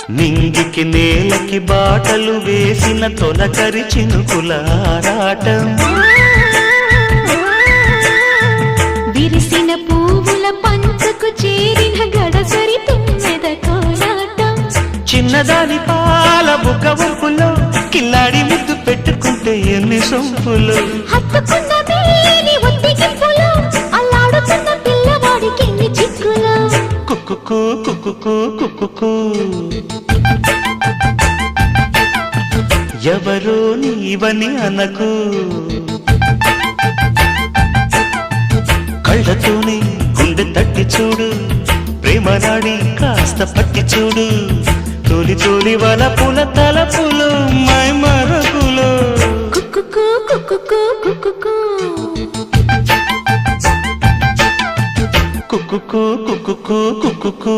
నింగికి నేలకి బాటలు వేసిన తొలకరి చినుకుల ఆరాటం విరిసిన పువ్వుల పంచకు చేరిన గడసరి తుమ్మెద కోలాటం చిన్నదాని పాల బుక్క వంపులో కిల్లాడి ముద్దు పెట్టుకుంటే ఎన్ని సొంపులు హత్తుకున్న మేని ఒత్తిగింపులో అల్లాడుతున్న పిల్లవాడికి ఎన్ని చిక్కులు కుక్కుకు కుక్కుకు కుక్కుకు ఎవరో నీవని అనకు కళ్ళతోనే గుండె తట్టి చూడు ప్రేమ నాడి కాస్త పట్టి చూడు తోలి తోలి వలపుల తలపులు మై మరపులు కుక్కుకు కుక్కుకు కుక్కుకు కుక్కుకు కుక్కుకు కుక్కుకు